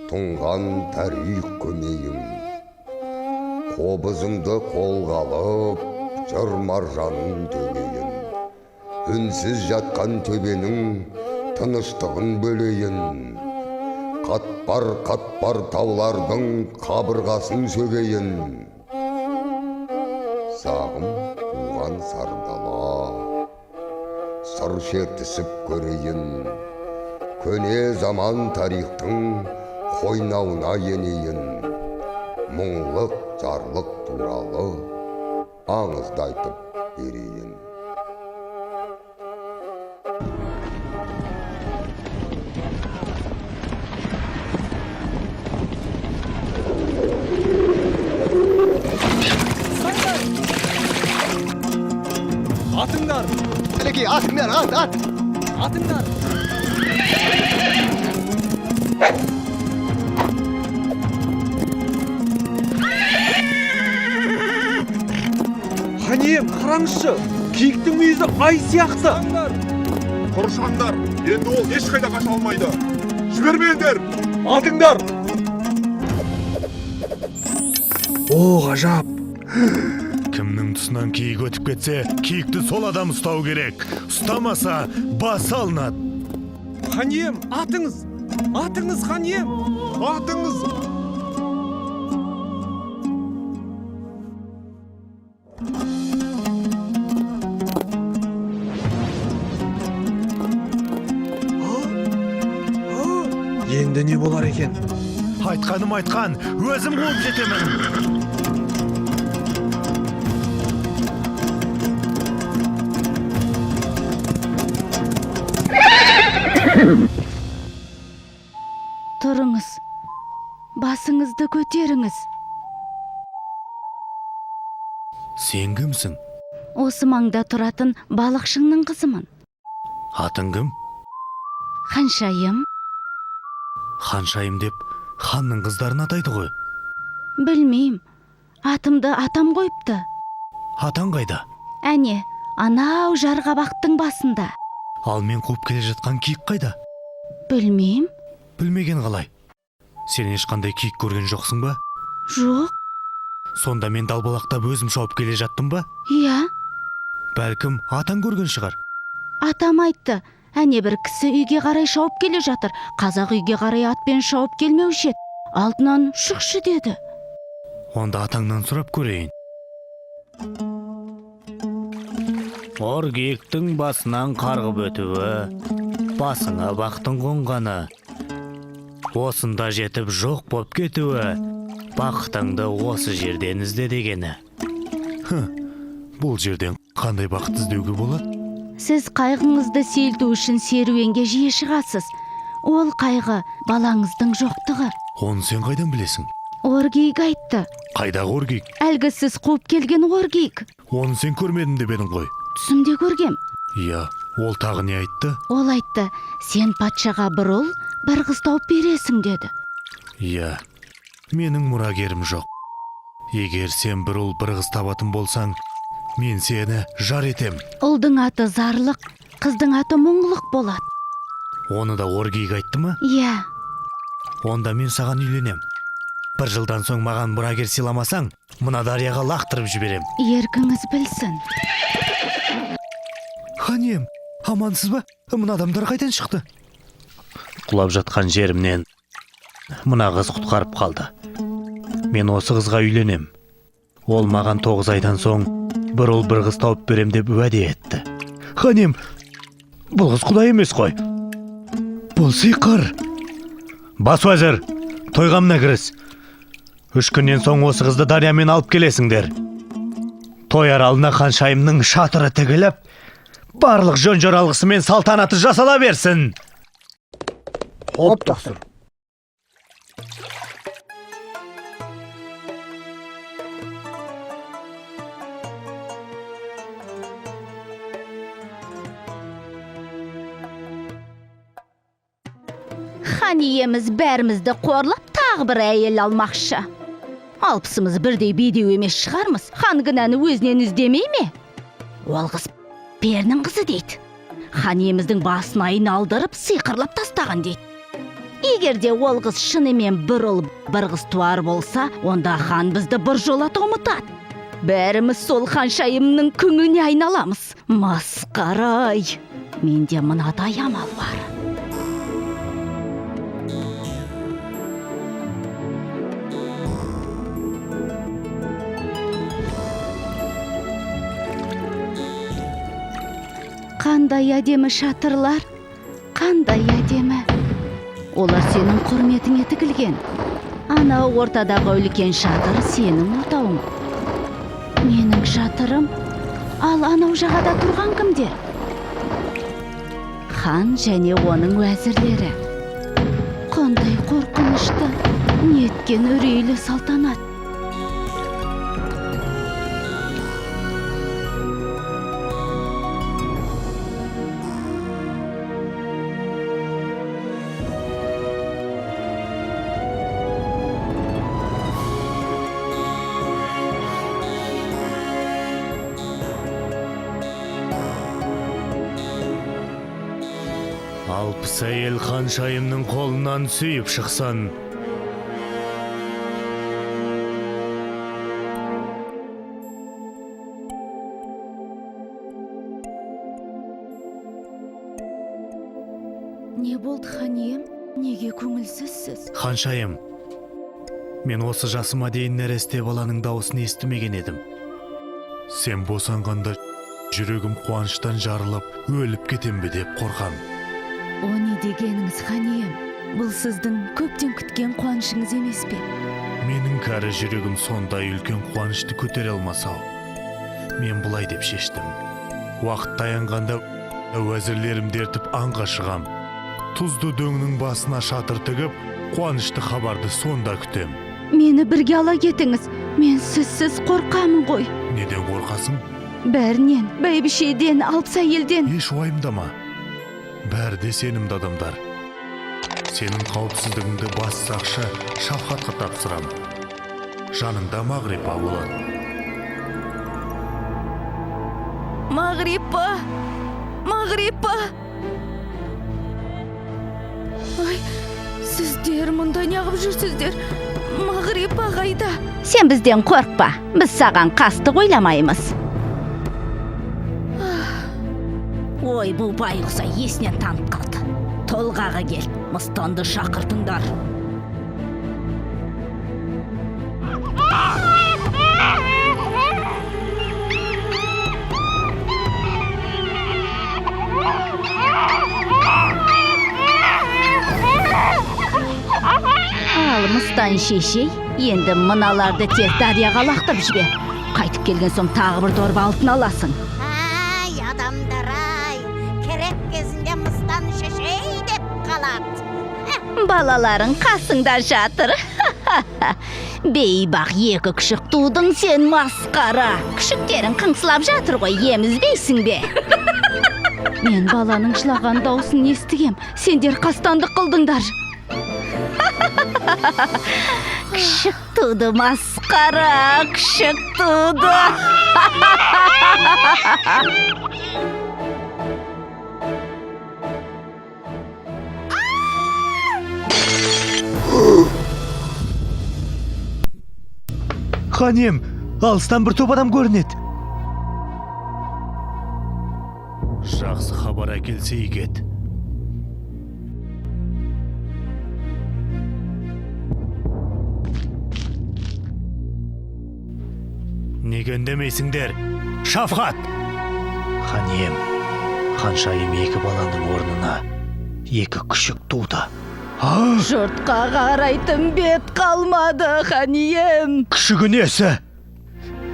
тұнған тарих көмейім. Қобызымды қолға алып, жыр маржанын төгейін. Үнсіз жатқан төбенің тыныштығын бөлейін. Қатпар таулардың қабырғасын сөгейін. Сағым туған сардала, сыр шертісіп көрейін. Көне заман тарихтың қойнауына енейін. Мұңлық, жарлық туралы аңызды айтып берейін. Atыңдар! Әлекей, атыңдар, ат! Atыңдар! Ханем, қараңызшы! Киіктің мүйізі ай сияқты! Қоршаңдар, енді ол ешқайда қаша алмайды. Жібермеңдер! Атыңдар! О, ғажап! Кімнің тұсынан киік өтіп кетсе, киікті сол адам ұстау керек. Ұстамаса, басы алынады. Ханем, атыңыз! Атыңыз, ханем! Атыңыз! Енді не болар екен? Айтқаным айтқан, өзім қуып жетемін. Тұрыңыз, басыңызды көтеріңіз. Сен кімсің? Осы маңда тұратын балықшыңның қызымын. Атың кім? Ханшайым. Ханшайым деп ханның қыздарын атайды ғой. Білмейм, атымды атам қойыпты. Атаң қайда? Әне, анау жарғабақтың басында. Ал мен қуып келе жатқан киік қайда? Білмейм. Білмеген қалай? Сен ешқандай киік көрген жоқсың ба? Жоқ. Сонда мен далбалақтап өзім шауып келе жаттым ба? Иә. Бәлкім атаң көрген шығар. Атам айтты, әне бір кісі үйге қарай шауып келе жатыр. Қазақ үйге қарай атпен шауып келмеуші еді. Алдынан шықшы деді. Онда атаңнан сұрап көрейін. Оргектің басынан қарғып өтуі, басыңа бақтың қонғаны, осында жетіп жоқ боп кетуі, бақытыңды осы жерден ізде дегені. Бұл жерден қандай бақыт іздеуге болады? Сіз қайғыңызды сейілту үшін серуенге жиі шығасыз. Ол қайғы балаңыздың жоқтығы. Оны сен қайдан білесің? Оргейк айтты. Қайдағы Оргейк? Әлгі сіз қуып келген Оргейк. Оны сен көрмедім деп едің ғой. Түсімде көргем. Иә, ол тағы не айтты? Ол айтты, сен патшаға бір ұл, бір қыз тауып бересің деді. Иә, менің мұрагерім жоқ. Егер сен бір ұл, бір қыз табатын болсаң, мен сені жар етем. Ұлдың аты зарлық, қыздың аты мұңлық болады. Оны да Оргейк айтты ма? Иә. Онда мен саған үйленем. Бір жылдан соң маған мұрагер сыйламасаң, мына дарияға лақтырып жіберем. Еркіңіз білсін. Ханем, амансыз ба? Мына адамдар қайдан шықты? Құлап жатқан жерімнен мына қыз құтқарып қалды. Мен осы қызға үйленем. Ол маған 9 айдан соң бір ұл бір қыз тауып берем деп уәде етті. Ханем, бұл қыз құдай емес қой. Бұл сиқыр. Бас уәзір, тойғамна кіріс. 3 күннен соң осы қызды дариямен алып келесіңдер. Той аралына ханшайымның шатыры тігіліп, барлық жөн жоралғысы мен салтанаты жасала берсін. Хоп, тақсыр. Хан иеміз бәрімізді қорлап тағы бір әйел алмақшы. Алпысымыз бірдей бедеу емес шығармыз. Хан кінәні өзінен іздемей ме? Ол қыз перінің қызы дейді. Хан иеміздің басын айналдырып сиқырлап тастаған дейді. Егерде ол қыз шынымен бір ұл бір қыз туар болса, онда хан бізді біржолата ұмытады. Бәріміз сол ханшайымның күңіне айналамыз. Масқарай. Менде мынадай амал бар. Қандай әдемі шатырлар, қандай әдемі. Олар сенің құрметіңе тігілген. Анау ортадағы үлкен шатыр сенің отауың. Менің шатырым, ал анау жағада тұрған кімдер? Хан және оның уәзірлері. Қандай қорқынышты, неткен үрейлі салтанат. Алпыс әйел ханшайымның қолынан сүйіп шықсан. Не болды, хан ием? Неге көңілсізсіз? Ханшайым, мен осы жасыма дейін нәресте баланың дауысын естімеген едім. Сен босанғанда жүрегім қуаныштан жарылып, өліп кетем бе деп қорқам. О не дегеніңіз, хан ием? Бұл сіздің көптен күткен қуанышыңыз емес пе? Менің кәрі жүрегім сондай үлкен қуанышты көтере алмасау. Мен бұлай деп шештім. Уақыт таянғанда уәзірлерімді ертіп аңға шығам. Тұзды дөңнің басына шатыр тігіп, қуанышты хабарды сонда күтем. Мені бірге ала кетіңіз. Мен сізсіз қорқамын ғой. Неден қорқасың? Бәрінен, бәйбішеден, алпыс әйелден. Еш уайымдама. Бәрі де сенімді адамдар. Сенің қауіпсіздігіңді бас сақшы Шафқатқа тапсырам. Жаныңда Мағрипа болады. Мағрипа! Мағрипа! Ой, сіздер мұнда неғып жүрсіздер? Мағрипа қайда? Сен бізден қорқпа. Біз саған қастық ойламаймыз. Ой, бұл байғұса есінен танып қалды. Толғағы кел, мыстанды шақыртыңдар. Ал мыстан шешей, енді мыналарды тез дарияға лақтырып жібер. Қайтып келген соң тағы бір дорба алтын аласың. Ай, адамдар-ай, керек кезінде мыстан шешей деп қалады. Балаларың қасыңда жатыр. Бейбақ екі күшік тудың, сен масқара. Күшіктерің қыңсылап жатыр ғой, емізбейсің бе? Мен баланың жылаған даусын естігем. Сендер қастандық қылдыңдар. Күшік туды, масқара, күшік туды. Ханем, алыстан бір топ адам көрінеді. Жақсы хабар әкелсе егет. Неге үндемейсіңдер? Шафқат! Ханем, ханшайым екі баланың орнына екі күшік туды. Жұртқа қарайтын бет қалмады, хан ием. Күшігі несі?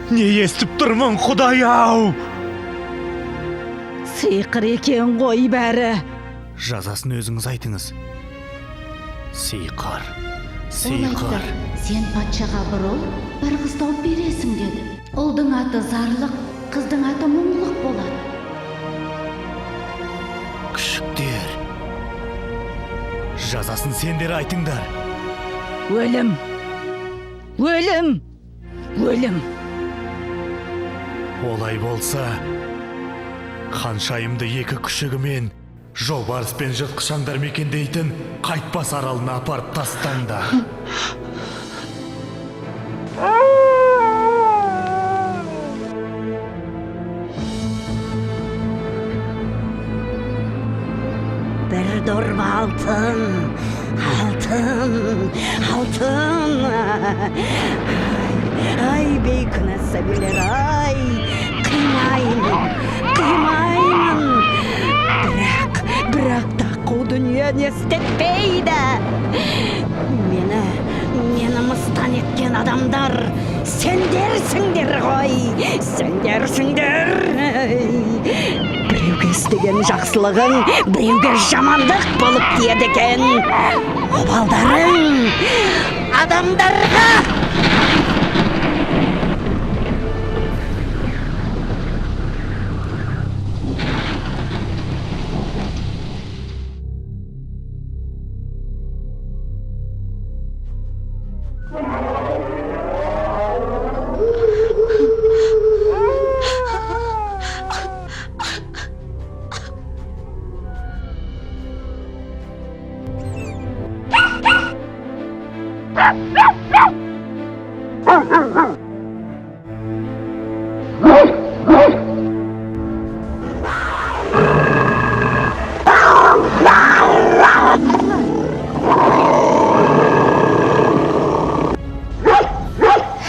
Не естіп тұрмын, Құдай-ау? Сиқыр екен ғой бәрі. Жазасын өзіңіз айтыңыз. Сиқыр. Олайдар, сен патшаға бір ұл, бір қыз тауып бересің деді. Ұлдың аты зарлық, қыздың аты мұңлық болады. Күшіктер. Жазасын сендер айтыңдар. Өлім. Өлім. Өлім. Олай болса, ханшайымды екі күшігімен жолбарыс пен жыртқышаңдар мекендейтін қайтпас аралына апарып тастаңдар. Bir dorba altın, altın, altın. Ay beykınası bilir ay, kıymayın, kıymayın. Bırak da bu dünya ne istetmeydi. Meni mıstan etken adamlar sendersingder koy, sendersingder. Біреуге істеген жақсылығың біреуге жамандық болып тиеді екен. Обалдарың адамдарға.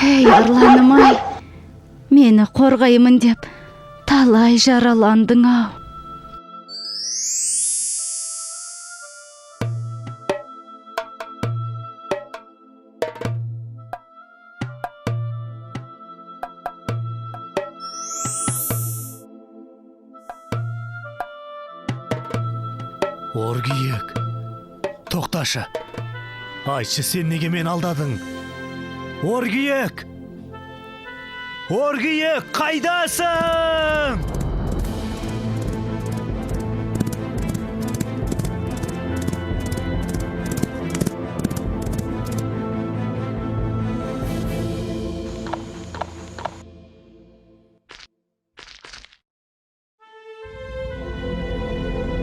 Ей, арланым ай, мені қорғаймын деп талай жараландың ау. Оргиек, тоқташы. Айтшы, сен неге мен алдадың? Оргиек! Оргиек, қайдасың?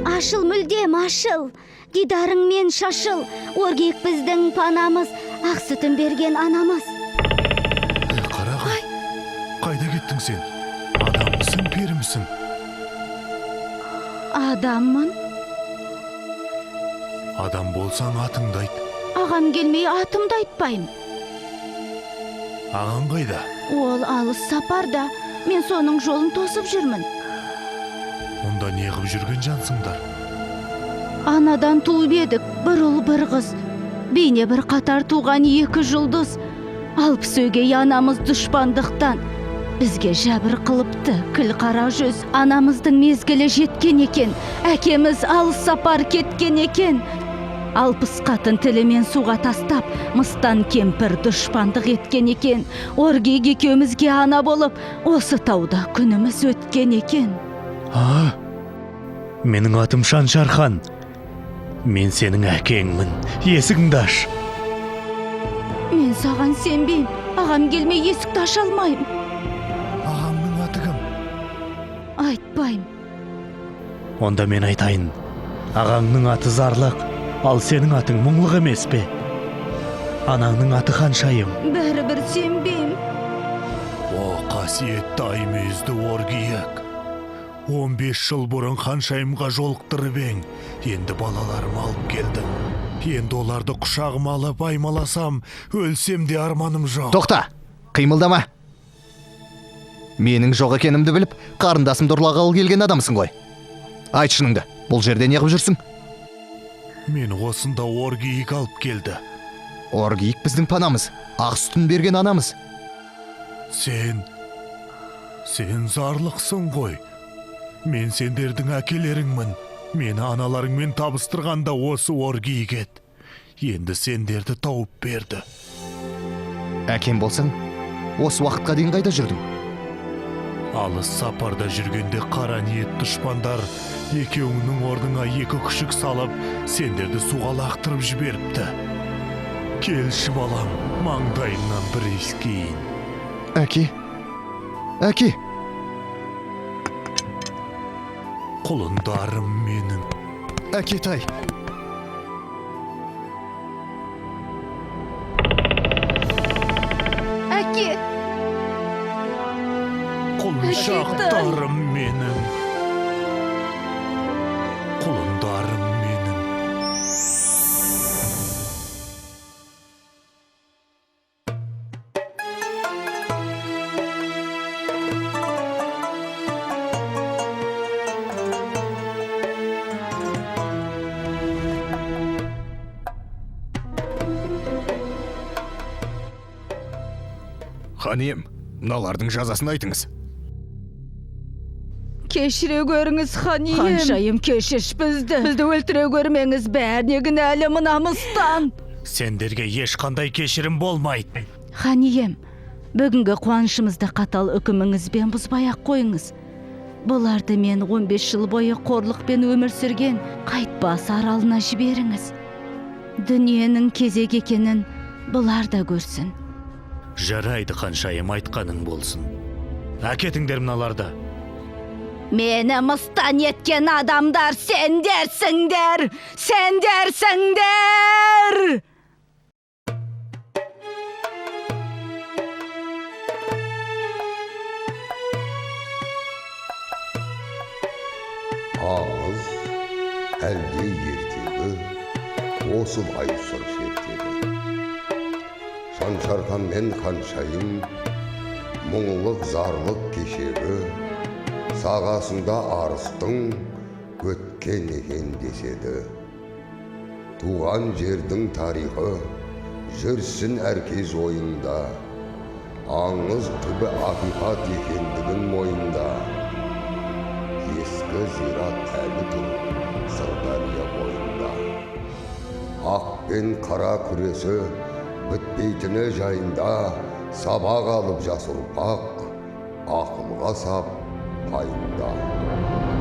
Ашыл мүлдем, ашыл. Дидарыңмен шашыл. Оргиек біздің панамыз, ақ сүтін берген анамыз. Қарағай, қайда кеттің сен? Адаммысың, перімісің? Адаммын. Адам болсаң атыңды айт. Ағам келмей атымды айтпайым. Ағаң қайда? Ол алыс сапарда. Мен соның жолын тосып жүрмін. Онда не қып жүрген жансыңдар? Анадан туып едік, бір ұл бір қыз. Бейне бір қатар туған екі жұлдыз. Алып сөйге анамыз дұшпандықтан. Бізге жәбір қылыпты, кіл қара жүз. Анамыздың мезгілі жеткен екен. Әкеміз алыс сапар кеткен екен. Алпыс қатын тілімен суға тастап, мыстан кемпір дұшпандық еткен екен. Оргиек екеумізге ана болып, осы тауда күніміз өткен екен. Менің атым Шаншархан. Мен сенің әкеңмін. Есігіңді аш. Мен саған сенбейм. Ағам келмей есікті аша алмайым. Ағаңның аты кім? Айтпайым. Онда мен айтайын. Ағаңның аты Зарлық, ал сенің атың мұңлық емес пе? Анаңның аты Ханшайым. Бәрібір сенбейм. О, қасиетті аймезді Оргиек. 15 жыл бұрын Ханшайымға жолықтырып ең. Енді балаларым алып келдім. Енді оларды құшағыма алып аймаласам, өлсем де арманым жоқ. Тоқта, қимылдама. Менің жоқ екенімді біліп, қарындасымды ұрлағалы келген адамсың ғой. Айт шыныңды, бұл жерде не қып жүрсің? Мен осында Оргиек алып келді. Оргиек біздің панамыз, ақ сүтін берген анамыз. Сен Зарлықсың ғой. Мен сендердің әкелеріңмін. Мені аналарыңмен табыстырғанда осы Оргиек еді. Енді сендерді тауып берді. Әкем болсаң, осы уақытқа дейін қайда жүрдің? Алыс сапарда жүргенде қара ниет дұшпандар екеуіңнің орныңа екі күшік салып, сендерді суға лақтырып жіберіпті. Келші балам, маңдайымнан бір иіскейін. Әке! Құлындарым менің. Әкетай. Әке, Құлыншақтарым менің. Құлындарым менің. Хан ием, мыналардың жазасын айтыңыз. кешіре көріңіз, хан ием. Ханшайым, кешірш бізді. Бізді өлтіре көрмеңіз, бәріне кінәлі мынамыздан. Сендерге ешқандай кешірім болмайды. Хан ием, бүгінгі қуанышымызды қатал үкіміңізбен бұзбай-ақ қойыңыз. Бұларды мен 15 жыл бойы қорлықпен өмір сүрген қайтпас аралына жіберіңіз. Дүниенің кезек екенін бұлар да көрсін. Жарайды, ханшайым, айтқаның болсын. Әкетіңдер мыналарды. Мені мыстан еткен адамдар сендерсіңдер! Сендерсіңдер! Аңыз әлде ертегі осылай сыр шертеді. Шаншархан мен ханшайым мұңлық зарлық кешегі сағасында арыстың өткен екен деседі. Туған жердің тарихы жүрсін әркез ойында, аңыз түбі ақиқат екендігін мойында. Ескі зират әлі тұр Сырдария бойында. Ақ пен қара күресі бітпейтіні жайында сабақ алып жас ұрпақ ақылға сап пайында.